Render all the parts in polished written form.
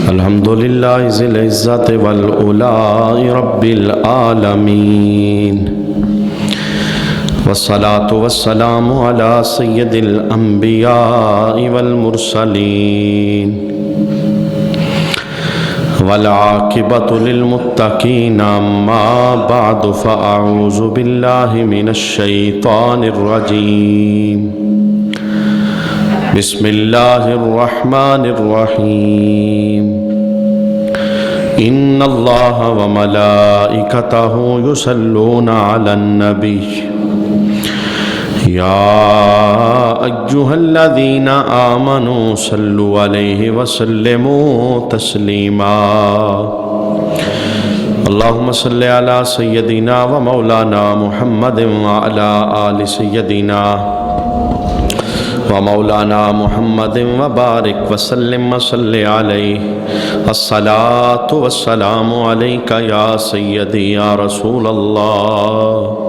الحمدللہ ذی العزت والعلا رب العالمین والصلاة والسلام علی سید الانبیاء والمرسلین والعاقبۃ للمتقین اما بعد فاعوذ باللہ من الشیطان الرجیم بسم اللہ الرحمن الرحیم ان اللہ وملائکتہ یصلون علی النبی یا ایہا الذین آمنوا صلوا علیہ وسلموا تسلیما اللہم صل علی سیدنا و مولانا محمد وعلی آل سیدنا ومولانا محمد وبارک وسلم وصلی علیہ الصلاة والسلام علیکہ یا سیدی یا رسول اللہ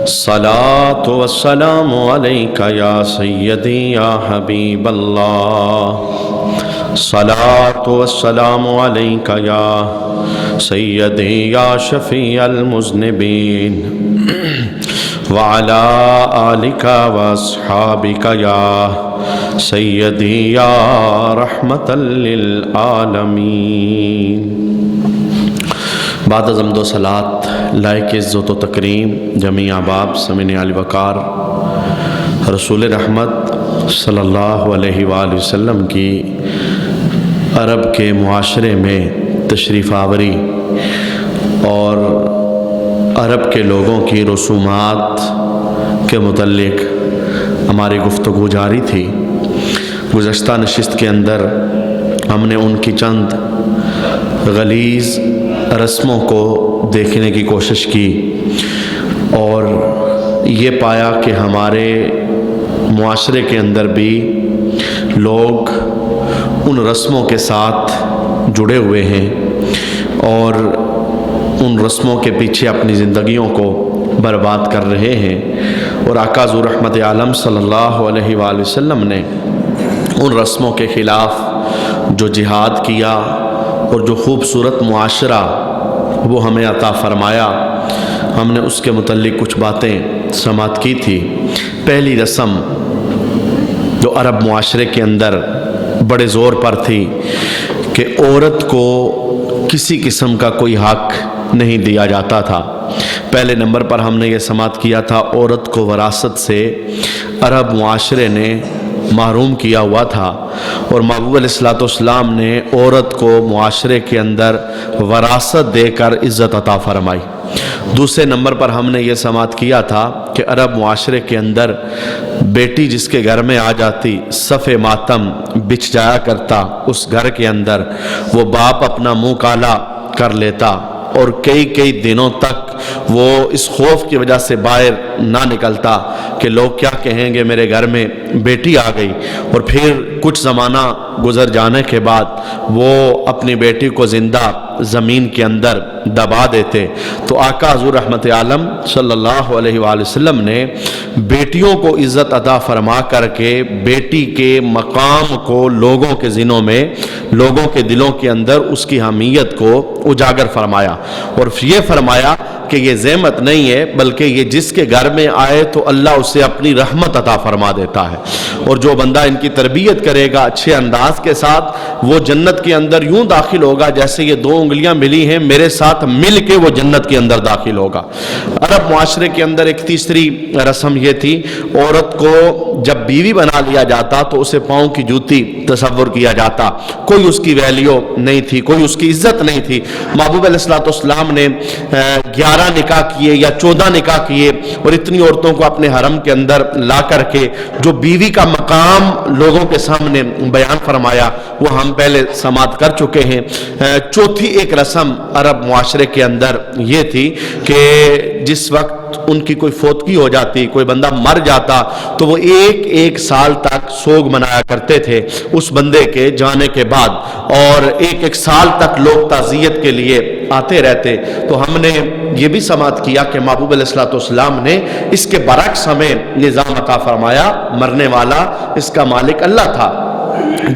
الصلاة والسلام علیکہ یا سیدی یا حبیب اللہ الصلاة والسلام علیکہ یا سیدی یا شفیع المذنبین وعلى آلك واصحابك يا سيدي يا رحمة للعالمين بعد از حمد و صلاة لائق عزت و تکریم جمیع احباب سمعین علی وقار رسول رحمت صلی اللہ علیہ وآلہ وسلم کی عرب کے معاشرے میں تشریف آوری اور عرب کے لوگوں کی رسومات کے متعلق ہماری گفتگو جاری تھی۔ گزشتہ نشست کے اندر ہم نے ان کی چند غلیظ رسموں کو دیکھنے کی کوشش کی اور یہ پایا کہ ہمارے معاشرے کے اندر بھی لوگ ان رسموں کے ساتھ جڑے ہوئے ہیں اور ان رسموں کے پیچھے اپنی زندگیوں کو برباد کر رہے ہیں، اور آقا ذو رحمت عالم صلی اللہ علیہ وآلہ وسلم نے ان رسموں کے خلاف جو جہاد کیا اور جو خوبصورت معاشرہ وہ ہمیں عطا فرمایا، ہم نے اس کے متعلق کچھ باتیں سماعت کی تھی۔ پہلی رسم جو عرب معاشرے کے اندر بڑے زور پر تھی کہ عورت کو کسی قسم کا کوئی حق نہیں دیا جاتا تھا۔ پہلے نمبر پر ہم نے یہ سماعت کیا تھا عورت کو وراثت سے عرب معاشرے نے محروم کیا ہوا تھا، اور محبوب علیہ الصلوۃ والسلام نے عورت کو معاشرے کے اندر وراثت دے کر عزت عطا فرمائی۔ دوسرے نمبر پر ہم نے یہ سماعت کیا تھا کہ عرب معاشرے کے اندر بیٹی جس کے گھر میں آ جاتی صف ماتم بچھ جایا کرتا، اس گھر کے اندر وہ باپ اپنا منہ کالا کر لیتا اور کئی دنوں تک وہ اس خوف کی وجہ سے باہر نہ نکلتا کہ لوگ کیا کہیں گے میرے گھر میں بیٹی آ گئی، اور پھر کچھ زمانہ گزر جانے کے بعد وہ اپنی بیٹی کو زندہ زمین کے اندر دبا دیتے۔ تو آقا حضور رحمت عالم صلی اللہ علیہ وآلہ وسلم نے بیٹیوں کو عزت عطا فرما کر کے بیٹی کے مقام کو لوگوں کے ذہنوں میں، لوگوں کے دلوں کے اندر اس کی اہمیت کو اجاگر فرمایا، اور یہ فرمایا کہ یہ زحمت نہیں ہے بلکہ یہ جس کے گھر میں آئے تو اللہ اسے اپنی رحمت عطا فرما دیتا ہے، اور جو بندہ ان کی تربیت کرے گا اچھے انداز کے ساتھ وہ جنت کے اندر یوں داخل ہوگا جیسے یہ دو انگلیاں ملی ہیں میرے ساتھ مل کے وہ جنت کے اندر داخل ہوگا۔ عرب معاشرے کے اندر ایک تیسری رسم یہ تھی، عورت کو جب بیوی بنا لیا جاتا تو اسے پاؤں کی جوتی تصور کیا جاتا، کوئی اس کی ویلیو نہیں تھی، کوئی اس کی عزت نہیں تھی۔ محبوب علیہ الصلوۃ والسلام نے 11 نکاح کیے یا 14 نکاح کیے، اور اتنی عورتوں کو اپنے حرم کے اندر لا کر کے جو بیوی کا مقام لوگوں کے سامنے بیان فرمایا وہ ہم پہلے سماعت کر چکے ہیں۔ چوتھی ایک رسم عرب معاشرے کے اندر یہ تھی کہ جس وقت ان کی کوئی فوتگی ہو جاتی، کوئی بندہ مر جاتا، تو وہ ایک سال تک سوگ منایا کرتے تھے اس بندے کے جانے کے بعد، اور ایک سال تک لوگ تعزیت کے لیے آتے رہتے، تو ہم نے یہ بھی سماعت کیا کہ محبوب علیہ الصلوۃ والسلام نے اس کے برعکس ہمیں نظام عطا فرمایا، مرنے والا اس کا مالک اللہ تھا۔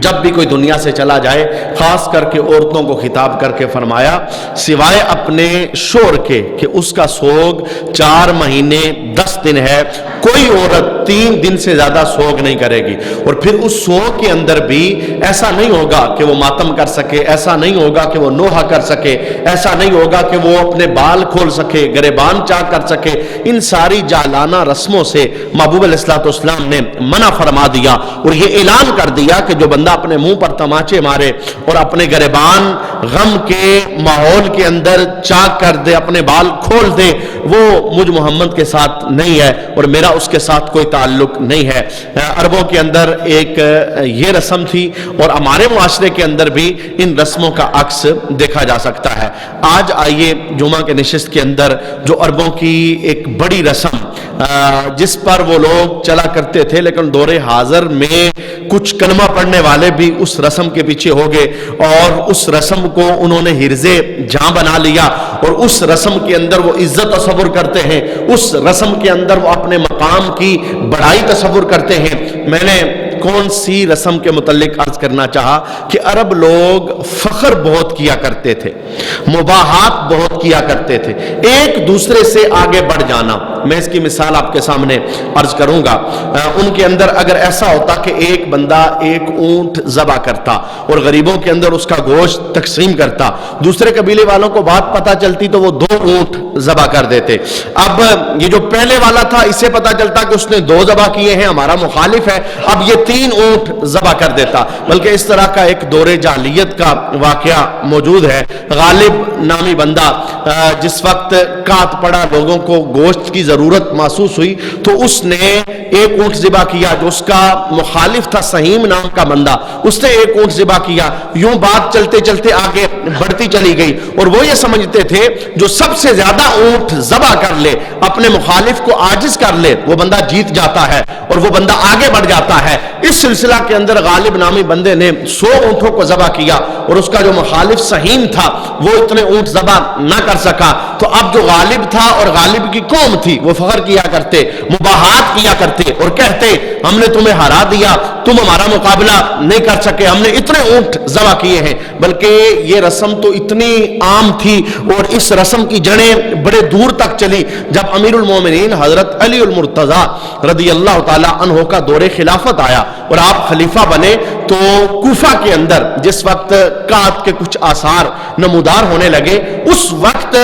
جب بھی کوئی دنیا سے چلا جائے، خاص کر کے عورتوں کو خطاب کر کے فرمایا سوائے اپنے شوہر کے کہ اس کا سوگ 4 مہینے 10 دن ہے، کوئی عورت 3 دن سے زیادہ سوگ نہیں کرے گی، اور پھر اس سوگ کے اندر بھی ایسا نہیں ہوگا کہ وہ ماتم کر سکے، ایسا نہیں ہوگا کہ وہ نوحہ کر سکے، ایسا نہیں ہوگا کہ وہ اپنے بال کھول سکے، گریبان چاک کر سکے۔ ان ساری جاہلانہ رسموں سے محبوب علیہ الصلوۃ والسلام نے منع فرما دیا، اور یہ اعلان کر دیا کہ جو بندہ اپنے منہ پر تماچے مارے اور اپنے گریبان غم کے ماحول کے اندر چاک کر دے، اپنے بال کھول دے، وہ مجھ محمد کے ساتھ نہیں ہے اور میرا اس کے ساتھ کوئی تعلق نہیں ہے۔ عربوں کے اندر ایک یہ رسم تھی، اور ہمارے معاشرے کے اندر بھی ان رسموں کا عکس دیکھا جا سکتا ہے۔ آج آئیے جمعہ کے نشست کے اندر جو عربوں کی ایک بڑی رسم جس پر وہ لوگ چلا کرتے تھے، لیکن دور حاضر میں کچھ کلمہ پڑھنے والے بھی اس رسم کے پیچھے ہو گئے اور اس رسم کو انہوں نے حرز جاں بنا لیا، اور اس رسم کے اندر وہ عزت تصور کرتے ہیں، اس رسم کے اندر وہ اپنے مقام کی بڑائی تصور کرتے ہیں۔ میں نے کون سی رسم کے متعلق عرض کرنا چاہا کہ عرب لوگ فخر بہت کیا کرتے تھے، مباحات بہت کیا کرتے تھے، ایک دوسرے سے آگے بڑھ جانا۔ میں اس کی مثال آپ کے سامنے عرض کروں گا۔ ان کے اندر اگر ایسا ہوتا کہ ایک بندہ ایک اونٹ ذبح کرتا اور غریبوں کے اندر اس کا گوشت تقسیم کرتا، دوسرے قبیلے والوں کو بات پتہ چلتی تو وہ 2 اونٹ ذبح کر دیتے۔ اب یہ جو پہلے والا تھا اسے پتہ چلتا کہ اس نے 2 ذبح کیے ہیں، ہمارا مخالف ہے، اب یہ 3 اونٹ ذبح کر دیتا۔ بلکہ اس طرح کا ایک دور جاہلیت کا واقعہ موجود ہے۔ غالب نامی بندہ جس وقت کات پڑا، لوگوں کو گوشت کی ضرورت محسوس ہوئی تو اس نے ایک اونٹ ذبح کیا۔ جو اس کا مخالف تھا سہیم نام کا بندہ، اس نے ایک اونٹ ذبح کیا۔ یوں بات چلتے چلتے آگے بڑھتی چلی گئی، اور وہ یہ سمجھتے تھے جو سب سے زیادہ اونٹ ذبح کر لے، اپنے مخالف کو عاجز کر لے، وہ بندہ جیت جاتا ہے اور وہ بندہ آگے بڑھ جاتا ہے۔ اس سلسلہ کے اندر غالب نامی بندے نے 100 اونٹوں کو ذبح کیا، اور اس کا جو مخالف سہیم تھا وہ اتنے اونٹ ذبح نہ کر سکا۔ تو اب جو غالب تھا اور غالب کی قوم تھی وہ فخر کیا کرتے، مباحات کیا کرتے اور کہتے ہم نے تمہیں ہرا دیا، تم ہمارا مقابلہ نہیں کر سکے، ہم نے اتنے اونٹ ذبح کیے ہیں۔ بلکہ یہ رسم تو اتنی عام تھی اور اس رسم کی جڑیں بڑے دور تک چلی۔ جب امیر المومنین حضرت علی المرتضیٰ رضی اللہ تعالی عنہ کا دور خلافت آیا اور آپ خلیفہ بنے، تو کوفہ کے اندر جس وقت کات کے کچھ آثار نمودار ہونے لگے، اس وقت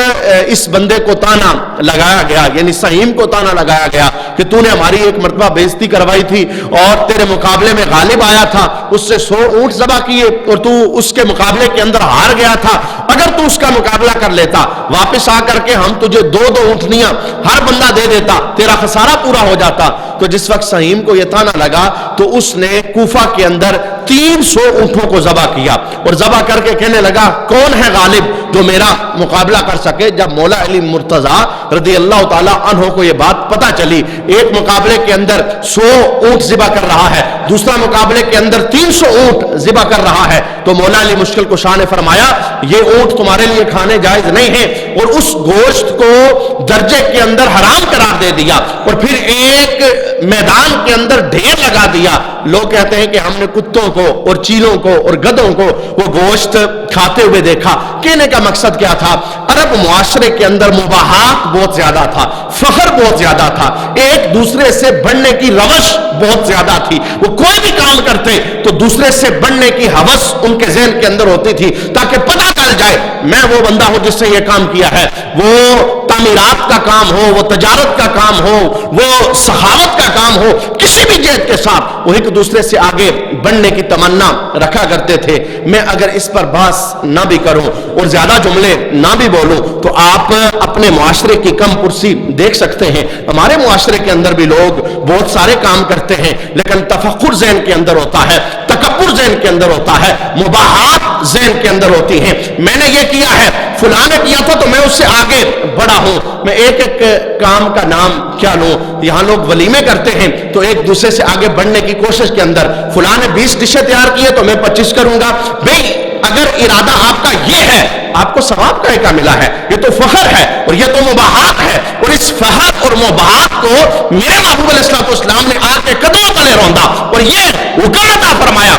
اس بندے کو تانا لگایا گیا، یعنی سہیم کو تانا لگایا گیا کہ تو نے ہماری ایک مرتبہ بےزتی کروائی تھی اور تیرے مقابلے میں غالب آیا تھا، اس سے 100 اونٹ ذبح کیے اور تو اس کے مقابلے کے اندر ہار گیا تھا۔ اگر تو اس کا مقابلہ کر لیتا، واپس آ کر کے ہم تجھے 2 اونٹنیاں ہر بندہ دے دیتا، تیرا خسارہ پورا ہو جاتا۔ تو جس وقت سہیم کو یہ تانا لگا تو اس نے کوفہ کے اندر 300 اونٹوں کو ذبح کیا اور ذبح کر کے کہنے لگا کون ہے غالب جو میرا مقابلہ کر سکے۔ جب مولا علی مرتضیٰ رضی اللہ تعالی عنہ کو یہ بات پتہ چلی، ایک مقابلے کے اندر 100 اونٹ ذبح کر رہا ہے، دوسرا مقابلے کے اندر 300 اونٹ ذبح کر رہا ہے، تو مولا علی مشکل کشا نے فرمایا یہ اونٹ تمہارے لیے کھانے جائز نہیں ہے، اور اس گوشت کو درجے کے اندر حرام قرار دے دیا اور پھر ایک میدان کے اندر ڈھیر لگا دیا۔ لوگ کہتے ہیں کہ ہم نے کتوں کو اور چیلوں کو اور گدھوں کو وہ گوشت کھاتے ہوئے دیکھا۔ کہنے کا مقصد کیا تھا؟ عرب معاشرے کے اندر مباحات بہت زیادہ تھا، فخر بہت زیادہ تھا، ایک دوسرے سے بڑھنے کی روش بہت زیادہ تھی۔ وہ کوئی بھی کام کرتے تو دوسرے سے بڑھنے کی ہوس ان کے ذہن کے اندر ہوتی تھی تاکہ پتہ چل جائے میں وہ بندہ ہوں جس سے یہ کام کیا ہے۔ وہ تعمیرات کا کام ہو، وہ تجارت کا کام ہو، وہ سخاوت کا کام ہو، کسی بھی جہت کے ساتھ وہ ایک دوسرے سے آگے بڑھنے کی تمنا رکھا کرتے تھے۔ میں اگر اس پر بحث نہ بھی کروں اور زیادہ جملے نہ بھی بولوں تو آپ اپنے معاشرے کی کم پرسی دیکھ سکتے ہیں۔ ہمارے معاشرے کے اندر بھی لوگ بہت سارے کام کرتے ہیں، لیکن تفخر ذہن کے اندر ہوتا ہے، تکبر ذہن کے اندر ہوتا ہے، مباحات ذہن کے اندر ہوتی ہیں۔ میں نے یہ کیا ہے، فلاں نے کیا تھا تو میں اس سے آگے بڑا ہوں۔ میں ایک ایک کام کا نام کیا لوں؟ یہاں لوگ ولیمے کرتے ہیں تو ایک دوسرے سے آگے بڑھنے کی کوشش کے اندر فلاں نے 20 ڈشیں تیار کی ہے تو میں 25 کروں گا۔ بھئی اگر ارادہ آپ کا یہ ہے آپ کو ثواب کا ایک ملا ہے، یہ تو فخر ہے اور یہ تو مباحات ہے، اور اس فخر اور مباحات کو میرے محبوب علیہ السلام نے آ کے قدموں تلے روندا اور یہ حکم عطا فرمایا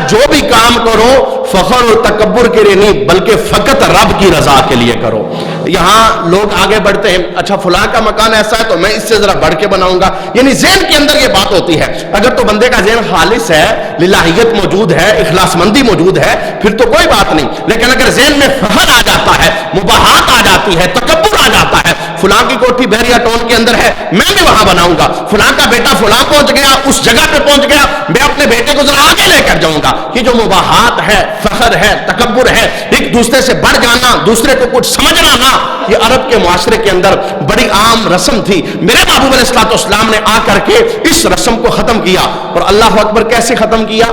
جو بھی کام کرو فخر اور تکبر کے لیے نہیں بلکہ فقط رب کی رضا کے لیے کرو۔ یہاں لوگ آگے بڑھتے ہیں، اچھا فلاں کا مکان ایسا ہے تو میں اس سے ذرا بڑھ کے بناؤں گا، یعنی ذہن کے اندر یہ بات ہوتی ہے۔ اگر تو بندے کا ذہن خالص ہے، للہیت موجود ہے، اخلاص مندی موجود ہے، پھر تو کوئی بات نہیں، لیکن اگر ذہن میں فخر آ جاتا ہے، مباحات آ جاتی ہے، تکبر آ جاتا ہے، فلاں کی کوٹھی بحریہ ٹاؤن کے اندر ہے میں بھی وہاں بناؤں گا، فلاں کا بیٹا فلاں پہنچ گیا اس جگہ پہ پہنچ گیا میں اپنے بیٹے کو ذرا آگے لے کر جاؤں گا، یہ جو مباحات ہے، فخر ہے، تکبر ہے، ایک دوسرے سے بڑھ جانا، دوسرے کو کچھ سمجھنا نہ، یہ عرب کے معاشرے کے اندر بڑی عام رسم تھی۔ میرے محبوب علیہ السلام نے آ کر کے اس رسم کو ختم کیا، اور اللہ اکبر کیسے ختم کیا؟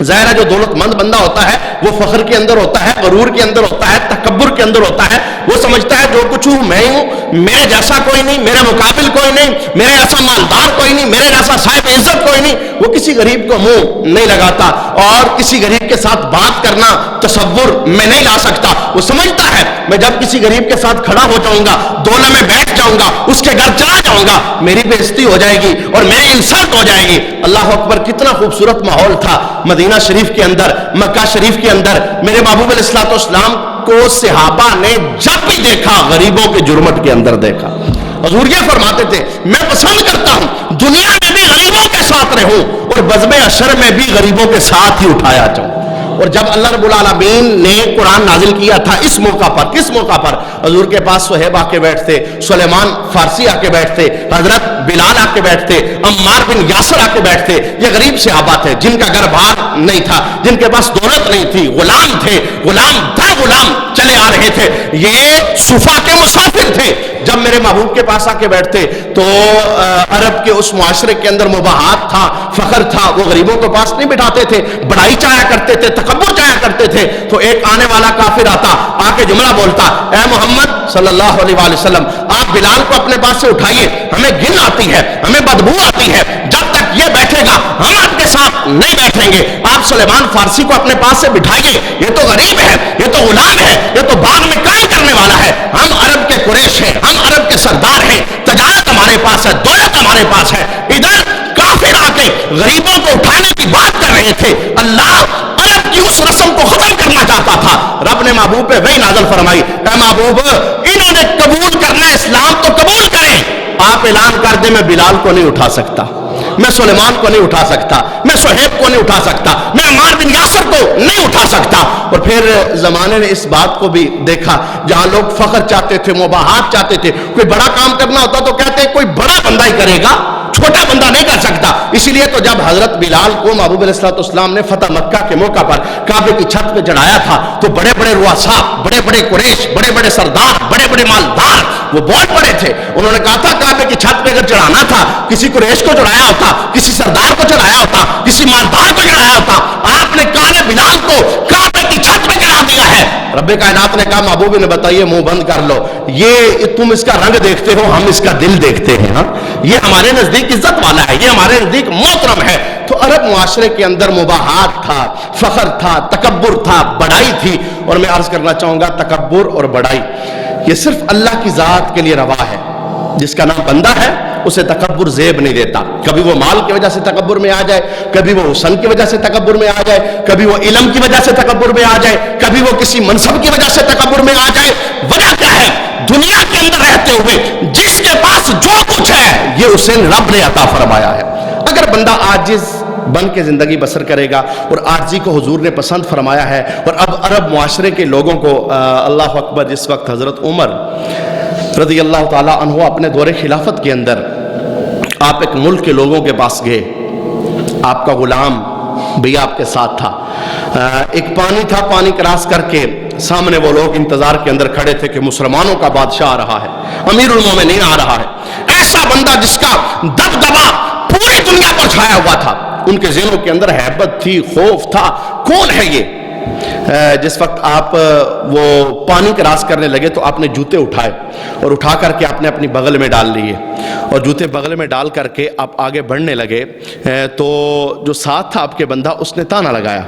ظاہر ہے جو دولت مند بندہ ہوتا ہے وہ فخر کے اندر ہوتا ہے، غرور کے اندر ہوتا ہے، تکبر کے اندر ہوتا ہے، وہ سمجھتا ہے جو کچھ ہوں میں ہوں، میرے جیسا کوئی نہیں، میرے مقابل کوئی نہیں، میرے جیسا مالدار کوئی نہیں، میرے جیسا صاحب عزت کوئی نہیں، وہ کسی غریب کو منہ نہیں لگاتا، اور کسی غریب کے ساتھ بات کرنا تصور میں نہیں لا سکتا، وہ سمجھتا ہے میں جب کسی غریب کے ساتھ کھڑا ہو جاؤں گا، دولت میں بیٹھ جاؤں گا، اس کے گھر چلا جاؤں گا، میری بےعزتی ہو جائے گی اور میری انسلٹ ہو جائے گی۔ اللہ اکبر، کتنا خوبصورت ماحول تھا مدینہ شریف کے اندر، مکہ شریف کے اندر۔ میرے محبوب علیہ السلام کو صحابہ نے جب بھی دیکھا غریبوں کے جرمٹ کے اندر دیکھا۔ حضور یہ فرماتے تھے میں پسند کرتا ہوں دنیا میں بھی غریبوں کے ساتھ رہوں اور بزم حشر میں بھی غریبوں کے ساتھ ہی اٹھایا جاؤں۔ اور جب اللہ رب العالمین نے قرآن نازل کیا تھا اس موقع پر، کس موقع پر؟ حضور کے پاس صہیب آ کے بیٹھتے، سلیمان فارسی آ کے بیٹھتے، حضرت بلال آ کے بیٹھتے، عمار بن یاسر آ کے بیٹھتے۔ یہ غریب صحابہ تھے جن کا گھر بار نہیں تھا، جن کے پاس دولت نہیں تھی، غلام تھے، غلام در غلام چلے آ رہے تھے، یہ صفا کے مسافر تھے۔ جب میرے محبوب کے پاس آ کے بیٹھتے تو عرب کے اس معاشرے کے اندر مباحات تھا، فخر تھا، وہ غریبوں کو پاس نہیں بٹھاتے تھے، بڑائی چاہیا کرتے تھے، تکبر چاہیا کرتے تھے۔ تو ایک آنے والا کافر آتا، آ کے جملہ بولتا، اے محمد صلی اللہ علیہ وآلہ وسلم آپ بلال کو اپنے پاس سے اٹھائیے، ہمیں گن آتی ہے، ہمیں بدبو آتی ہے، جب تک یہ بیٹھے گا ہم آپ کے ساتھ نہیں بیٹھیں گے۔ آپ سلیمان فارسی کو اپنے پاس سے بٹھائیے، یہ تو غریب ہے، یہ تو غلام ہے، یہ تو باغ میں کام کرنے والا ہے، ہم عرب کے قریش ہیں، ہم عرب کے سردار ہیں، تجارت ہمارے پاس ہے، دولت ہمارے پاس ہے۔ ادھر کافر آ کے غریبوں کو اٹھانے کی بات کر رہے تھے۔ اللہ عرب کی اس رسم کو ختم کرنا چاہتا تھا۔ رب نے محبوب پہ وہی نازل فرمائی، اے محبوب انہوں نے قبول کرنا اسلام تو قبول کریں، آپ اعلان کر دیں میں بلال کو نہیں اٹھا سکتا، میں سلیمان کو نہیں اٹھا سکتا، میں صہیب کو نہیں اٹھا سکتا، میں عمار بن یاسر کو نہیں اٹھا سکتا۔ اور پھر زمانے نے اس بات کو بھی دیکھا، جہاں لوگ فخر چاہتے تھے، مباحات چاہتے تھے، کوئی بڑا کام کرنا ہوتا تو کہتے کوئی بڑا بندہ ہی کرے گا، چھوٹا بندہ نہیں کر سکتا۔ اسی لیے تو جب حضرت بلال کو محبوب علیہ السلام نے فتح مکہ کے موقع پر کعبے کی چھت پہ چڑھایا تھا تو بڑے بڑے رؤساء، بڑے بڑے قریش، بڑے بڑے سردار، بڑے بڑے مالدار وہ بول پڑے تھے۔ انہوں نے کہا تھا کعبے کی چھت پہ اگر چڑھانا تھا کسی قریش کو چڑھایا ہوتا، کسی سردار کو چڑھایا ہوتا، کسی مالدار کو چڑھایا ہوتا، آپ نے کعبے بلال کو کعبے کی چھت پہ چڑھا دیا ہے۔ رب کائنات نے کہا محبوب نے بتائیے منہ بند کر لو، یہ تم اس کا رنگ دیکھتے ہو، ہم اس کا دل دیکھتے ہیں، ہاں یہ ہمارے نزدیک عزت والا ہے، یہ ہمارے نزدیک محترم ہے۔ تو عرب معاشرے کے اندر مباحات تھا، فخر تھا، تکبر تھا، بڑائی تھی۔ اور میں عرض کرنا چاہوں گا تکبر اور بڑائی یہ صرف اللہ کی ذات کے لیے روا ہے، جس کا نام بندہ ہے اسے تکبر زیب نہیں دیتا۔ کبھی وہ مال کی وجہ سے تکبر میں آ جائے، کبھی وہ حسن کی وجہ سے تکبر میں آ جائے، کبھی وہ علم کی وجہ سے تکبر میں آ جائے، کبھی وہ کسی منصب کی وجہ سے تکبر میں آ جائے۔ وجہ کیا ہے؟ دنیا کے اندر رہتے ہوئے جس کے پاس جو کچھ ہے یہ اسے رب نے عطا فرمایا ہے۔ اگر بندہ عاجز بن کے زندگی بسر کرے گا، اور عاجزی کو حضور نے پسند فرمایا ہے۔ اور اب عرب معاشرے کے لوگوں کو اللہ اکبر، جس وقت حضرت عمر رضی اللہ تعالیٰ عنہ اپنے دور خلافت کے اندر آپ ایک ملک کے لوگوں کے پاس گئے، آپ کا غلام بھی آپ کے ساتھ تھا، ایک پانی تھا، پانی کراس کر کے سامنے وہ لوگ انتظار کے اندر کھڑے تھے کہ مسلمانوں کا بادشاہ آ رہا ہے، امیر المومنین آ رہا ہے، ایسا بندہ جس کا دبدبا پوری دنیا پر چھایا ہوا تھا۔ ان کے ذہنوں کے اندر ہیبت تھی، خوف تھا، کون ہے یہ؟ جس وقت آپ وہ پانی کراس کرنے لگے تو آپ نے جوتے اٹھائے اور اٹھا کر کے آپ نے اپنی بغل میں ڈال لیے اور جوتے بغل میں ڈال کر کے آپ آگے بڑھنے لگے تو جو ساتھ تھا آپ کے بندہ اس نے تانا لگایا.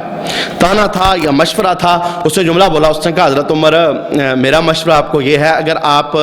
تانا تھا یا مشورہ تھا, اس نے جملہ بولا, اس نے کہا حضرت عمر میرا مشورہ آپ کو یہ ہے, اگر آپ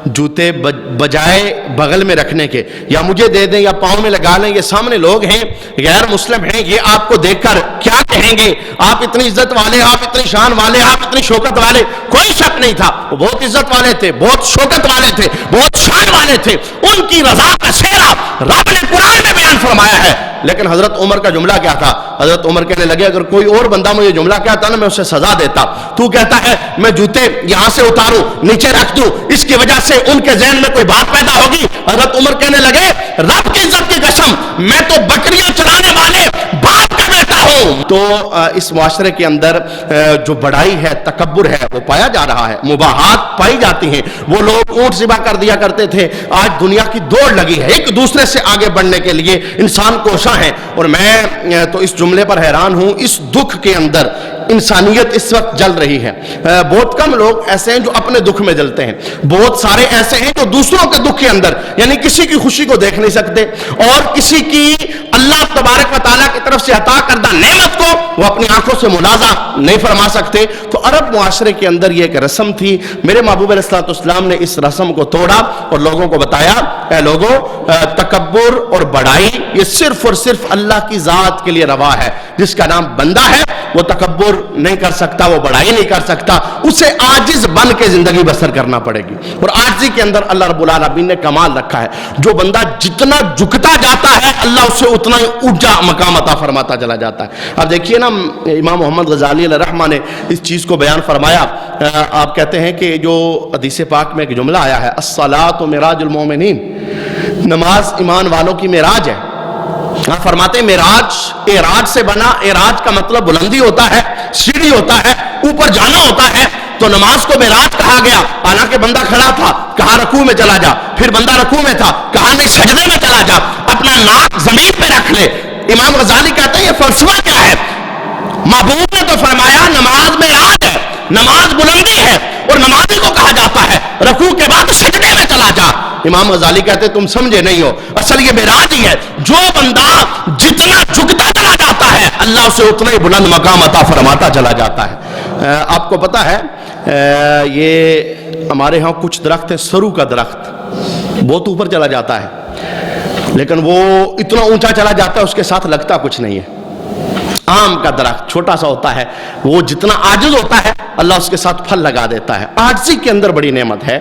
جوتے بجائے بغل میں رکھنے کے یا مجھے دے دیں یا پاؤں میں لگا لیں, یہ سامنے لوگ ہیں غیر مسلم ہیں, یہ آپ کو دیکھ کر کیا کہیں گے, آپ اتنی عزت والے, آپ اتنی شان والے, آپ اتنی شوکت والے. کوئی شک نہیں تھا, وہ بہت عزت والے تھے, بہت شوکت والے تھے, بہت شان والے تھے. ان کی رضا کا سیرا رب نے قرآن میں بیان فرمایا ہے. لیکن حضرت عمر کا جملہ کیا تھا؟ حضرت عمر کہنے لگے اگر کوئی اور بندہ مجھے جملہ کہتا نا میں اسے سزا دیتا. تو کہتا ہے میں جوتے یہاں سے اتاروں نیچے رکھ دوں, اس کی وجہ سے ان کے ذہن میں کوئی بات پیدا ہوگی. حضرت عمر کہنے لگے رب کی عزت کی قسم, میں تو بکریاں چرانے والے باپ کا بیٹا ہوں. تو اس معاشرے کے اندر جو بڑائی ہے, تکبر ہے, وہ پایا جا رہا ہے. مباحات پائی جاتی ہیں. وہ لوگ اونٹ ذبح کر دیا کرتے تھے, آج دنیا کی دوڑ لگی ہے ایک دوسرے سے آگے بڑھنے کے لیے, انسان کوشاں ہیں. اور میں تو اس جملے پر حیران ہوں, اس دکھ کے اندر انسانیت اس وقت جل رہی ہے. بہت کم لوگ ایسے ہیں جو اپنے دکھ میں جلتے ہیں, بہت سارے ایسے ہیں جو دوسروں کے دکھ کے اندر, یعنی کسی کی خوشی کو دیکھ نہیں سکتے اور کسی کی اللہ تبارک و تعالیٰ کی طرف سے عطا کردہ نعمت کو وہ اپنی آنکھوں سے ملازہ نہیں فرما سکتے. تو عرب معاشرے کے اندر یہ ایک رسم تھی. میرے محبوب علیہ الصلوۃ والسلام نے اس رسم کو توڑا اور لوگوں کو بتایا اے لوگوں, تکبر اور بڑائی یہ صرف اور صرف اللہ کی ذات کے لیے روا ہے. جس کا نام بندہ ہے وہ تکبر نہیں کر سکتا, وہ بڑائی نہیں کر سکتا, اسے عاجز بن کے زندگی بسر کرنا پڑے گی. اور عاجزی کے اندر اللہ رب العالمین نے کمال رکھا ہے. جو بندہ جتنا جھکتا جاتا ہے اللہ اسے اتنا ہی اونچا مقام عطا فرماتا چلا جاتا ہے. اب دیکھیے نا, امام محمد غزالی علیہ رحمہ نے اس چیز کو بیان فرمایا. آپ کہتے ہیں کہ جو حدیث پاک میں ایک جملہ آیا ہے الصلاۃ معراج المومنین, نماز ایمان والوں کی معراج ہے. فرماتے ہیں معراج اعراج سے بنا, اعراج کا مطلب بلندی ہوتا ہے, سیڑھی ہوتا ہے, اوپر جانا ہوتا ہے. تو نماز کو معراج کہا گیا, حالانکہ بندہ کھڑا تھا کہا رکوع میں چلا جا, پھر بندہ رکوع میں تھا کہا نہیں سجدے میں چلا جا, اپنا ناک زمین پہ رکھ لے. امام غزالی کہتے ہیں یہ فلسفہ کیا ہے؟ محبوب نے تو فرمایا نماز معراج ہے, نماز بلندی ہے, اور نمازی کو کہا جاتا ہے رکوع کے بعد سجدے میں چلا جا. امام غزالی کہتے تم سمجھے نہیں ہو, اصل یہ معراج ہی ہے. جو بندہ جتنا جھکتا چلا جاتا ہے اللہ اسے اتنا ہی بلند مقام عطا فرماتا چلا جاتا ہے. آپ کو پتا ہے یہ ہمارے ہاں کچھ درخت ہیں, سرو کا درخت بہت اوپر چلا جاتا ہے لیکن وہ اتنا اونچا چلا جاتا ہے اس کے ساتھ لگتا کچھ نہیں ہے. آم کا درخت چھوٹا سا ہوتا ہے, وہ جتنا عاجز ہوتا ہے اللہ اس کے ساتھ پھل لگا دیتا ہے. عاجزی کے اندر بڑی نعمت ہے,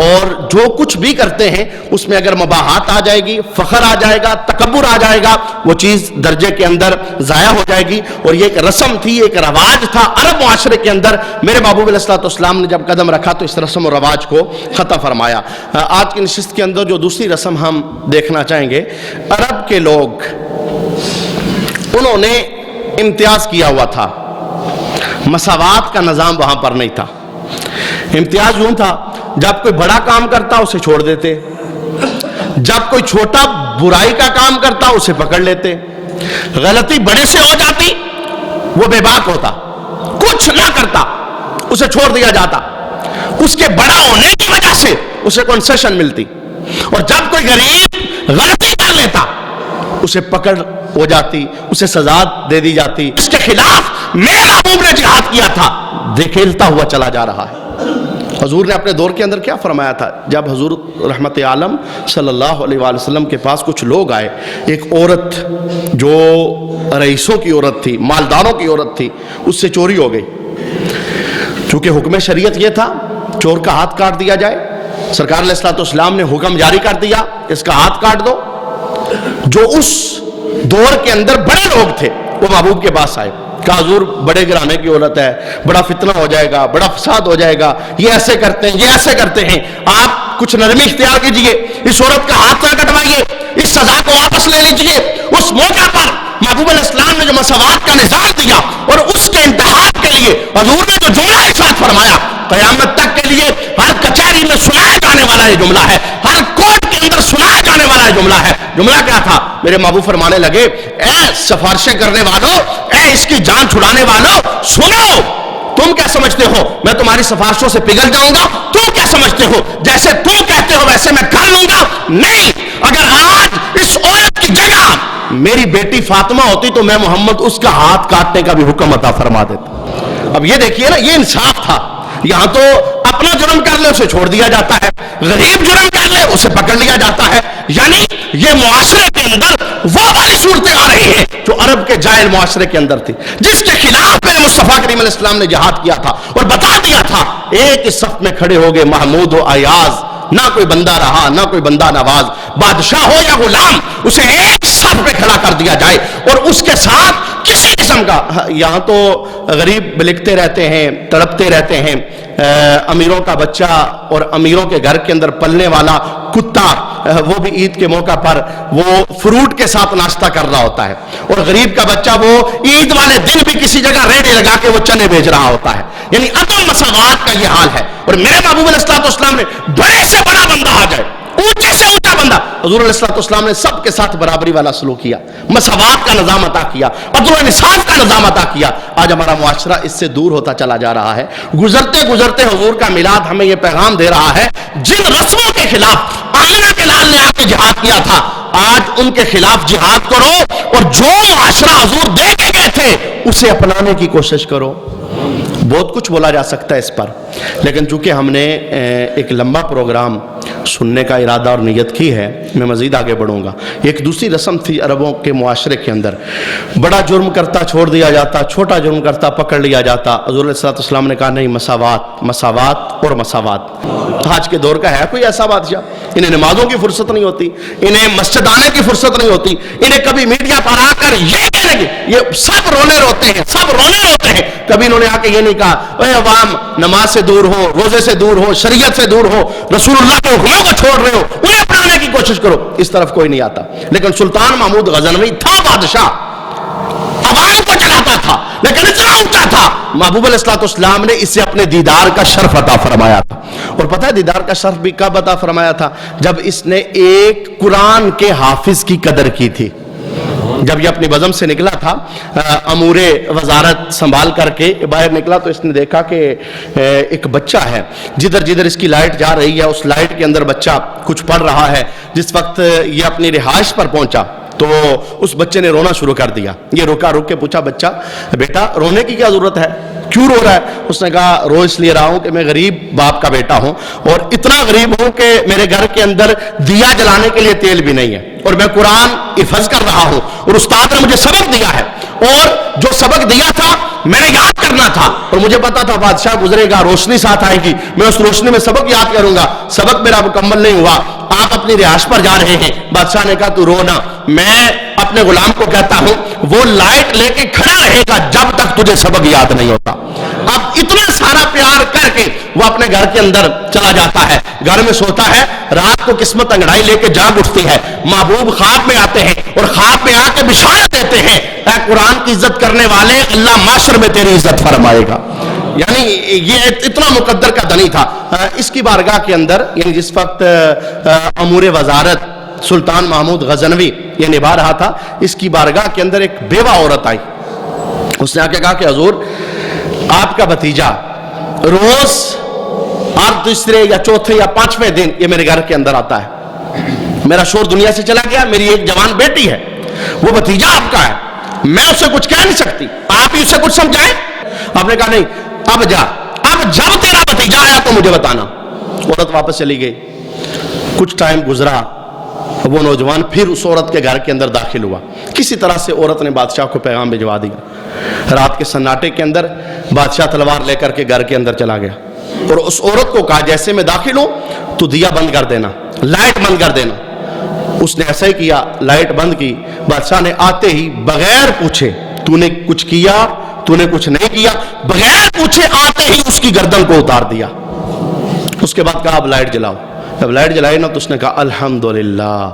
اور جو کچھ بھی کرتے ہیں اس میں اگر مباحات آ جائے گی, فخر آ جائے گا, تکبر آ جائے گا, وہ چیز درجے کے اندر ضائع ہو جائے گی. اور یہ ایک رسم تھی, ایک رواج تھا عرب معاشرے کے اندر. میرے محبوب علیہ الصلوۃ والسلام نے جب قدم رکھا تو اس رسم و رواج کو ختم فرمایا. آج کی نشست کے اندر جو دوسری رسم ہم دیکھنا چاہیں گے, عرب کے لوگ انہوں نے امتیاز کیا ہوا تھا, مساوات کا نظام وہاں پر نہیں تھا. امتیاز یوں تھا جب کوئی بڑا کام کرتا اسے چھوڑ دیتے, جب کوئی چھوٹا برائی کا کام کرتا اسے پکڑ لیتے, غلطی بڑے سے ہو جاتی وہ بے باک ہوتا, کچھ نہ کرتا اسے چھوڑ دیا جاتا, اس کے بڑا ہونے کی وجہ سے اسے کنسیشن ملتی, اور جب کوئی غریب غلطی کر لیتا اسے پکڑ ہو جاتی, اسے سزا دے دی جاتی. اس کے خلاف میرے محبوب نے جہاد کیا تھا, دھکیلتا ہوا چلا جا رہا ہے. حضور نے اپنے دور کے اندر کیا فرمایا تھا؟ جب حضور رحمت عالم صلی اللہ علیہ وآلہ وسلم کے پاس کچھ لوگ آئے, ایک عورت جو رئیسوں کی عورت تھی, مالداروں کی عورت تھی, اس سے چوری ہو گئی. چونکہ حکم شریعت یہ تھا چور کا ہاتھ کاٹ دیا جائے, سرکار علیہ الصلوۃ والسلام نے حکم جاری کر دیا اس کا ہاتھ کاٹ دو. جو اس دور کے اندر بڑے لوگ تھے وہ محبوب کے پاس آئے, کہا حضور بڑے گھرانے کی عورت ہے, بڑا فتنہ ہو جائے گا, بڑا فساد ہو جائے گا, یہ ایسے کرتے ہیں, یہ ایسے کرتے ہیں, آپ کچھ نرمی اختیار کیجئے, اس عورت کا ہاتھ نہ کٹوائیے, اس سزا کو واپس لے لیجئے. اس موقع پر محبوب علیہ السلام نے جو مساوات کا نظام دیا اور اس کے انتخاب کے لیے حضور نے جو جملہ ارشاد فرمایا, قیامت تک کے لیے ہر کچہری میں سنایا جانے والا یہ جملہ ہے, ہر کورٹ کے اندر سنایا جانے والا جملہ ہے. جملہ کیا تھا؟ میرے محبوب فرمانے لگے اے سفارشیں کرنے والوں، اے اس کی جان چھڑانے والوں، سنو، تم کیا سمجھتے ہو میں تمہاری سفارشوں سے پگھل جاؤں گا؟ تم کیا سمجھتے ہو جیسے تم کہتے ہو ویسے میں کر لوں گا؟ نہیں. اگر آج اس عورت کی جگہ میری بیٹی فاطمہ ہوتی تو میں محمد اس کا ہاتھ کاٹنے کا بھی حکم عطا فرما دیتا. اب یہ دیکھیے نا، یہ انصاف تھا. یہاں تو اپنا جرم کر لے اسے چھوڑ دیا جاتا ہے، غریب جرم کر لے اسے پکڑ لیا جاتا ہے. یعنی یہ معاشرے کے اندر وہ والی صورتیں آ رہی ہیں جو عرب کے جاہل معاشرے کے اندر تھی، جس کے خلاف میرے مصطفیٰ کریم علیہ السلام نے جہاد کیا تھا اور بتا دیا تھا ایک صف میں کھڑے ہو گئے محمود و ایاز، نہ کوئی بندہ رہا نہ کوئی بندہ نواز، بادشاہ ہو یا غلام اسے ایک صف پہ کھڑا کر دیا جائے اور اس کے ساتھ کسی قسم کا. یہاں تو غریب بلکتے رہتے ہیں، تڑپتے رہتے ہیں. امیروں کا بچہ اور امیروں کے گھر کے اندر پلنے والا کتا، وہ بھی عید کے موقع پر وہ فروٹ کے ساتھ ناشتہ کر رہا ہوتا ہے، اور غریب کا بچہ وہ عید والے دن بھی کسی جگہ ریڑھی لگا کے وہ چنے بیچ رہا ہوتا ہے. یعنی عدم مساوات کا یہ حال ہے. اور میرے محبوب علیہ السلام نے بڑے سے بڑا بندہ آ جائے، اونچے سے اونچا بندہ، حضور علیہ السلام نے سب کے ساتھ برابری والا سلوک کیا، مساوات کا نظام عطا کیا، عدل و انصاف کا نظام عطا کیا. آج ہمارا معاشرہ اس سے دور ہوتا چلا جا رہا ہے. گزرتے گزرتے حضور کا میلاد ہمیں یہ پیغام دے رہا ہے، جن رسموں کے خلاف آمنہ کے لال نے آ کے جہاد کیا تھا، آج ان کے خلاف جہاد کرو اور جو معاشرہ حضور دے کے گئے تھے اسے اپنانے کی کوشش کرو. بہت کچھ بولا جا سکتا ہے اس پر، لیکن چونکہ ہم نے ایک لمبا پروگرام سننے کا ارادہ اور نیت کی ہے، میں مزید آگے بڑھوں گا. ایک دوسری رسم تھی عربوں کے معاشرے کے اندر، بڑا جرم کرتا چھوڑ دیا جاتا، چھوٹا جرم کرتا پکڑ لیا جاتا. حضور علیہ السلام نے کہا نہیں، مساوات، مساوات اور مساوات. آج کے دور کا ہے کوئی ایسا بادشاہ؟ انہیں نمازوں کی فرصت نہیں ہوتی، انہیں مسجد آنے کی فرصت نہیں ہوتی، انہیں کبھی میڈیا پر آ کر یہ کہنے کی، یہ سب رونے روتے ہیں، سب رونے روتے ہیں. کبھی انہوں نے آ کے یہ نہیں کہا اے عوام نماز سے دور ہو، روزے سے دور ہو، شریعت سے دور ہو، رسول اللہ کے حکموں کو چھوڑ رہے ہو، انہیں اپنانے کی کوشش کرو. اس طرف کوئی نہیں آتا. لیکن سلطان محمود غزنوی تھا بادشاہ، عوام کو چلاتا تھا، لیکن اتنا اونچا تھا، محبوب علیہ السلام نے اسے اپنے دیدار کا شرف عطا فرمایا تھا. اور پتہ ہے دیدار کا شرف بھی کب عطا فرمایا تھا؟ جب اس نے ایک قرآن کے حافظ کی قدر کی تھی. جب یہ اپنی بزم سے نکلا تھا، امور وزارت سنبھال کر کے باہر نکلا، تو اس نے دیکھا کہ ایک بچہ ہے، جدھر جدھر اس کی لائٹ جا رہی ہے اس لائٹ کے اندر بچہ کچھ پڑھ رہا ہے. جس وقت یہ اپنی رہائش پر پہنچا تو اس بچے نے رونا شروع کر دیا. یہ رکا، رک کے پوچھا بچہ بیٹا رونے کی کیا ضرورت ہے، کیوں رو رہا ہے؟ اس نے کہا رو اس لیے رہا ہوں کہ میں غریب باپ کا بیٹا ہوں اور اتنا غریب ہوں کہ میرے گھر کے اندر دیا جلانے کے لیے تیل بھی نہیں ہے، اور میں قرآن حفظ کر رہا ہوں اور استاد نے مجھے سبق دیا ہے، اور جو سبق دیا تھا میں نے یاد کرنا تھا، اور مجھے پتا تھا بادشاہ گزرے گا، روشنی ساتھ آئے گی، میں اس روشنی میں سبق یاد کروں گا. سبق میرا مکمل نہیں ہوا، آپ اپنی رہائش پر جا رہے ہیں. بادشاہ نے کہا تو رو نہ، میں اپنے غلام کو کہتا ہوں وہ لائٹ لے کے کھڑا رہے گا جب تک تجھے سبق یاد نہیں ہوتا. اب اتنا سارا پیار کر کے وہ اپنے گھر کے اندر چلا جاتا ہے، گھر میں سوتا ہے. رات کو قسمت انگڑائی لے کے جاگ اٹھتی ہے، محبوب خواب میں آتے ہیں اور خواب میں آ کے بشارت دیتے ہیں اے قرآن کی عزت کرنے والے، اللہ معاشر میں تیری عزت فرمائے گا. یعنی یہ اتنا مقدر کا دنی تھا. اس کی بارگاہ کے اندر یعنی جس وقت امور وزارت سلطان محمود غزنوی یہ نبھا رہا تھا، اس کی بارگاہ کے اندر ایک بیوہ عورت آئی. اس نے آ کے کہا کہ حضور آپ کا بھتیجا روز ہر تیسرے یا چوتھے یا پانچویں دن یہ میرے گھر کے اندر آتا ہے. میرا شور دنیا سے چلا گیا، میری ایک جوان بیٹی ہے، وہ بھتیجا آپ کا ہے، میں اسے کچھ کہہ نہیں سکتی، آپ ہی اسے کچھ سمجھائیں. آپ نے کہا نہیں، اب جا، اب جب تیرا بھتیجا آیا تو مجھے بتانا. عورت واپس چلی گئی. کچھ ٹائم گزرا، وہ نوجوان پھر اس عورت کے گھر کے اندر داخل ہوا. کسی طرح سے عورت نے بادشاہ کو پیغام بھجوا دیا. رات کے سناٹے کے اندر بادشاہ تلوار لے کر کے گھر کے اندر چلا گیا اور اس عورت کو کہا جیسے میں داخل ہوں تو دیا بند کر دینا، لائٹ بند کر دینا. اس نے ایسا ہی کیا، لائٹ بند کی. بادشاہ نے آتے ہی بغیر پوچھے تو نے کچھ کیا، تو نے کچھ نہیں کیا، بغیر پوچھے آتے ہی اس کی گردن کو اتار دیا. اس کے بعد کہا اب لائٹ جلاؤ. جب لائٹ جلائی نا تو اس نے کہا الحمدللہ.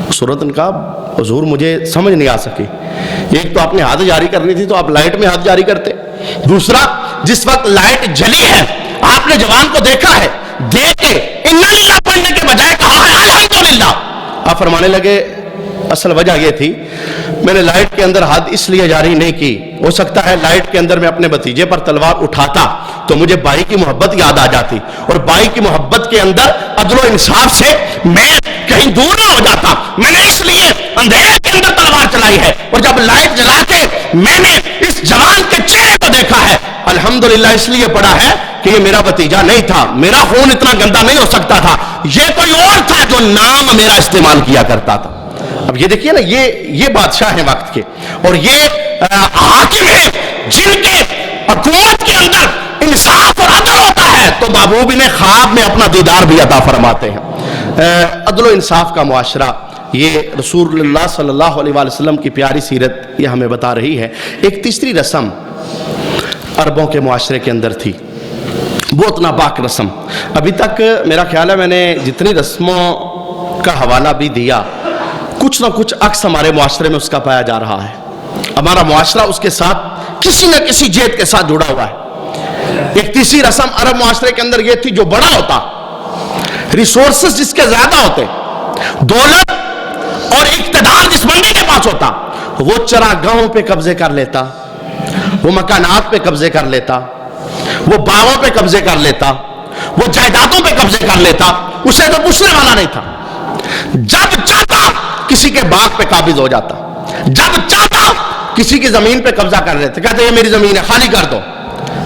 اس عورت نے کہا حضور مجھے سمجھ نہیں آ سکی، ایک تو آپ نے حد جاری کرنی تھی تو آپ لائٹ میں حد جاری کرتے، دوسرا جس وقت لائٹ جلی ہے آپ نے جوان کو دیکھا ہے، دیکھ کے اِنَّا لِلَّهِ پڑھنے کے بجائے کہا ہے الحمدللہ. آپ فرمانے لگے اصل وجہ یہ تھی میں نے لائٹ کے اندر ہاتھ اس لیے جاری نہیں کی، ہو سکتا ہے لائٹ کے اندر میں اپنے بھتیجے پر تلوار اٹھاتا تو مجھے بھائی کی محبت یاد آ جاتی، اور بھائی کی محبت کے اندر عدل و انصاف سے میں کہیں دور نہ ہو جاتا، میں نے اس لیے اندھیرے کے اندر تلوار چلائی ہے، اور جب لائٹ جلا کے میں نے اس جوان کے چہرے کو دیکھا ہے الحمدللہ اس لیے پڑا ہے کہ یہ میرا بھتیجا نہیں تھا، میرا خون اتنا گندا نہیں ہو سکتا تھا، یہ کوئی اور تھا جو نام میرا استعمال کیا کرتا تھا۔ اب یہ دیکھیے نا، یہ بادشاہ ہیں وقت کے، اور یہ حاکم ہیں جن کے حکومت کے اندر انصاف اور عدل ہوتا ہے، تو محبوب انہیں خواب میں اپنا دیدار بھی عطا فرماتے ہیں۔ عدل و انصاف کا معاشرہ، یہ رسول اللہ صلی اللہ علیہ وآلہ وسلم کی پیاری سیرت یہ ہمیں بتا رہی ہے۔ ایک تیسری رسم عربوں کے معاشرے کے اندر تھی، بہت ناپاک رسم۔ ابھی تک میرا خیال ہے میں نے جتنی رسموں کا حوالہ بھی دیا، کچھ نہ کچھ عکس ہمارے معاشرے میں اس کا پایا جا رہا ہے، ہمارا معاشرہ اس کے ساتھ کسی نہ کسی جہت کے ساتھ جڑا ہوا ہے۔ ایک تیسری رسم عرب معاشرے کے اندر یہ تھی، جو بڑا ہوتا، ریسورسز جس کے زیادہ ہوتے، دولت اور اقتدار جس بندے کے پاس ہوتا، وہ چراگاہوں پہ قبضے کر لیتا، وہ مکانات پہ قبضے کر لیتا، وہ باغوں پہ قبضے کر لیتا، وہ جائیدادوں پہ قبضے کر لیتا، اسے تو پوچھنے والا نہیں تھا۔ جب چاہتا کسی کے باغ پہ قابض ہو جاتا، جب چاہتا کسی کی زمین پہ قبضہ کر لیتے، کہتے یہ میری زمین ہے خالی کر دو۔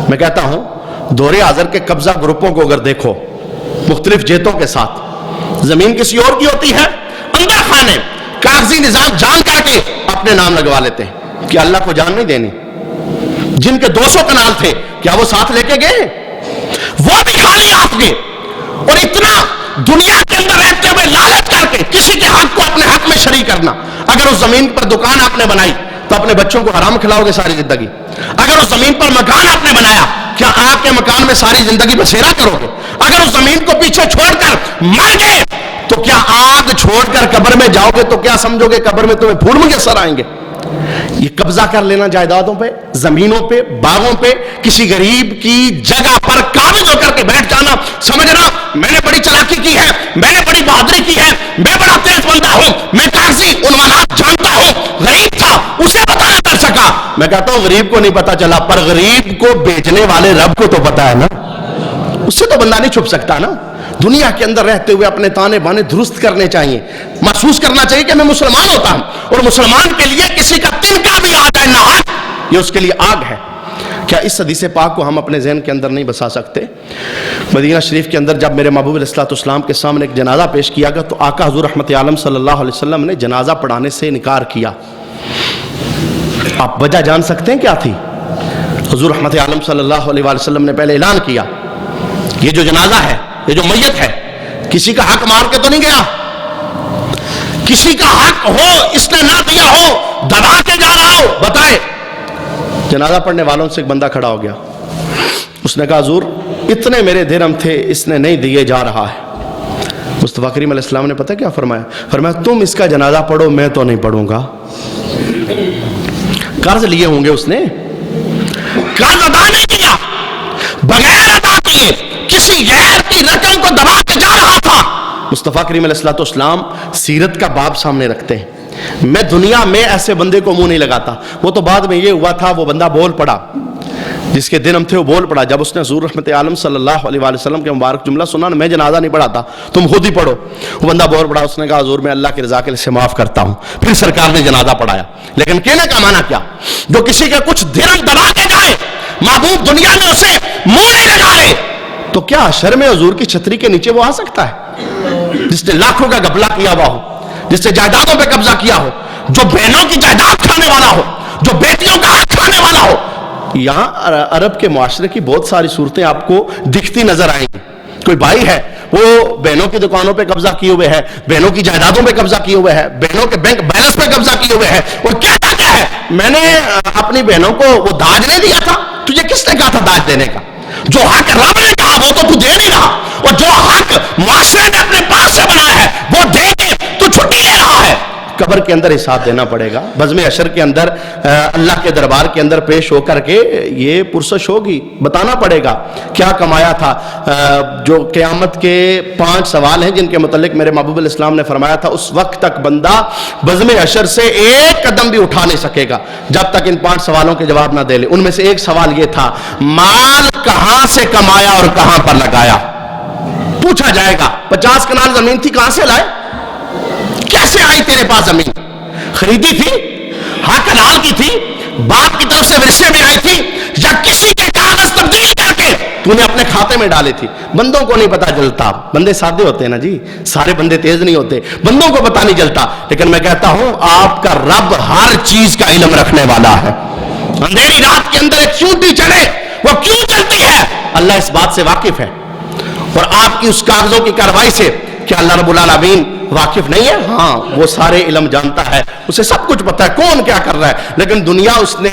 میں کہتا ہوں دور حاضر کے قبضہ گروپوں کو اگر دیکھو مختلف جہتوں کے ساتھ، زمین کسی اور کی ہوتی ہے، اندر خانے کاغذی نظام جان کر کے اپنے نام لگوا لیتے ہیں کہ اللہ کو جان نہیں دینی۔ جن کے 200 کنال تھے کیا وہ ساتھ لے کے گئے؟ وہ بھی خالی ہاتھ گئے، اور اتنا دنیا کے اندر رہتے ہوئے لالچ کر کے کسی کے حق کو اپنے حق میں شریک کرنا۔ اگر اس زمین پر دکان آپ نے بنائی تو اپنے بچوں کو حرام کھلاؤ گے ساری زندگی۔ اگر اس زمین پر مکان آپ نے بنایا، کیا آپ کے مکان میں ساری زندگی بسیرا کرو گے؟ اگر اس زمین کو پیچھے چھوڑ کر مر گئے تو کیا آگ چھوڑ کر قبر میں جاؤ گے تو کیا سمجھو گے قبر میں تمہیں پھول میسر آئیں گے؟ یہ قبضہ کر لینا جائیدادوں پہ، زمینوں پہ، باغوں پہ، کسی غریب کی جگہ پر قابض ہو کر کے بیٹھ جانا، سمجھنا میں نے بڑی چلاکی کی ہے، میں نے بڑی بہادری کی ہے، میں بڑا تیز بندہ ہوں، میں کاغذی عنوانات جانتا ہوں، غریب تھا اسے پتہ نہ کر سکا۔ میں کہتا ہوں غریب کو نہیں پتا چلا، پر غریب کو بیچنے والے رب کو تو پتا ہے نا، اس سے تو بندہ نہیں چھپ سکتا نا۔ دنیا کے اندر رہتے ہوئے اپنے تانے بانے درست کرنے چاہیے، محسوس کرنا چاہیے کہ میں مسلمان ہوتا ہوں، اور مسلمان کے لیے کسی کا تنکا بھی آ جائے نہ یہ اس کے لیے آگ ہے۔ کیا اس حدیث پاک کو ہم اپنے ذہن کے اندر نہیں بسا سکتے؟ مدینہ شریف کے اندر جب میرے محبوب علیہ الصلوۃ والسلام کے سامنے ایک جنازہ پیش کیا گیا تو آقا حضور رحمت عالم صلی اللہ علیہ وسلم نے جنازہ پڑھانے سے انکار کیا۔ آپ وجہ جان سکتے ہیں کیا تھی؟ حضور رحمت عالم صلی اللہ علیہ وسلم نے پہلے اعلان کیا، یہ جو جنازہ ہے، یہ جو میت ہے، کسی کا حق مار کے تو نہیں گیا، کسی کا حق ہو اس نے نہ دیا ہو، دبا کے جا رہا ہو، بتائے۔ جنازہ پڑھنے والوں سے ایک بندہ کھڑا ہو گیا، اس نے کہا حضور اتنے میرے درہم تھے، اس نے نہیں دیے جا رہا ہے۔ مصطفیٰ کریم علیہ السلام نے پتہ کیا فرمایا؟ فرمایا تم اس کا جنازہ پڑھو، میں تو نہیں پڑھوں گا۔ قرض لیے ہوں گے اس نے، قرض ادا نہیں کیا، بغیر ادا کیے کسی غیر کی رقم کو دبا کے جا رہا تھا۔ مصطفیٰ کریم علیہ السلام سیرت کا باب سامنے رکھتے ہیں۔ میں دنیا میں ایسے بندے کو منہ نہیں لگاتا، وہ تو بعد میں یہ ہوا تھا، وہ بندہ بول پڑا جس کے درہم تھے وہ بول پڑا جب اس نے حضور رحمت عالم صلی اللہ علیہ وآلہ وسلم کے مبارک جملہ سنا، میں جنازہ نہیں پڑھاتا، تم خود ہی پڑھو۔ وہ بندہ بول پڑا، اس نے کہا حضور میں اللہ کی رضا کے لیے سے معاف کرتا ہوں۔ پھر سرکار نے جنازہ پڑھایا۔ لیکن کہنے کا معنی کیا؟ جو کسی کے کچھ درہم دبا کے جائے، محبوب دنیا میں اسے منہ نہیں لگائے، تو کیا حشر میں حضور کی چھتری کے نیچے وہ آ سکتا ہے؟ جس نے لاکھوں کا گھپلہ کیا ہوا ہو، جس نے جائیدادوں پہ قبضہ کیا ہو، جو بہنوں کی جائیداد کھانے والا ہو، جو بیٹیوں کا حق کھانے والا ہو۔ یہاں عرب کے معاشرے کی بہت ساری صورتیں آپ کو دکھتی نظر آئیں گی۔ کوئی بھائی ہے وہ بہنوں کی دکانوں پہ قبضہ کیے ہوئے ہے، بہنوں کی جائیدادوں پہ قبضہ کیے ہوئے ہے، بہنوں کے بینک بیلنس پہ قبضہ کیے ہوئے ہے، اور کہتا کیا ہے میں نے اپنی بہنوں کو وہ داج نہیں دیا تھا۔ تجھے کس نے کہا تھا داج دینے کا؟ جو حق رب نے کہا وہ تو دے نہیں رہا، اور جو حق معاشرے نے اپنے پاس سے بنایا ہے وہ دے کے تو چھٹی لے رہا ہے۔ قبر کے اندر حساب دینا پڑے گا، بزم حشر کے اندر اللہ کے دربار کے اندر پیش ہو کر کے یہ پرسش ہوگی، بتانا پڑے گا کیا کمایا تھا۔ جو قیامت کے 5 سوال ہیں جن کے متعلق میرے محبوب الاسلام نے فرمایا تھا اس وقت تک بندہ بزم حشر سے ایک قدم بھی اٹھا نہیں سکے گا جب تک ان 5 سوالوں کے جواب نہ دے لے۔ ان میں سے ایک سوال یہ تھا، مال کہاں سے کمایا اور کہاں پر لگایا؟ پوچھا جائے گا 50 کنال زمین تھی، کہاں سے لائے؟ کیسے آئی تیرے پاس زمین؟ خریدی تھی؟ ہاں کنال کی تھی؟ باپ کی طرف سے ورثے میں آئی تھی؟ یا کسی کے کاغذ تبدیل کر کے تو نے اپنے کھاتے میں ڈالے تھی؟ بندوں کو نہیں پتا چلتا، بندے سادے ہوتے ہیں نا جی، سارے بندے تیز نہیں ہوتے، بندوں کو پتا نہیں چلتا، لیکن میں کہتا ہوں آپ کا رب ہر چیز کا علم رکھنے والا ہے۔ اندھیری رات کے اندر ایک چونٹی چلے، وہ کیوں چلتی ہے اللہ اس بات سے واقف ہے، اور آپ کی اس کاغذوں کی کارروائی سے کیا اللہ رب العالمین واقف نہیں ہے؟ ہاں وہ سارے علم جانتا ہے، اسے سب کچھ پتا ہے کون کیا کر رہا ہے، لیکن دنیا اس نے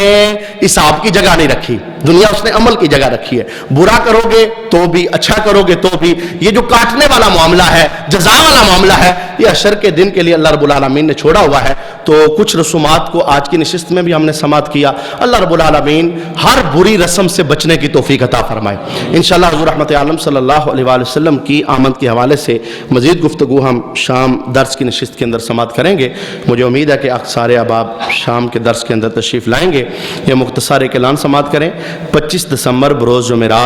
حساب کی جگہ نہیں رکھی، دنیا اس نے عمل کی جگہ رکھی ہے۔ برا کرو گے تو بھی، اچھا کرو گے تو بھی، یہ جو کاٹنے والا معاملہ ہے، جزا والا معاملہ ہے، یہ حشر کے دن کے لیے اللہ رب العالمین نے چھوڑا ہوا ہے۔ تو کچھ رسومات کو آج کی نشست میں بھی ہم نے سماعت کیا، اللہ رب العالمین ہر بری رسم سے بچنے کی توفیق عطا فرمائے۔ انشاءاللہ حضور رحمت عالم صلی اللہ علیہ وآلہ وسلم کی آمد کے حوالے سے مزید گفتگو ہم شام درس کی نشست کے اندر سماعت کریں گے۔ مجھے امید ہے کہ سارے احباب شام کے درس کے اندر تشریف لائیں گے۔ یہ مختصر ایک اعلان سماعت کریں، 25 دسمبر بروز جمعرات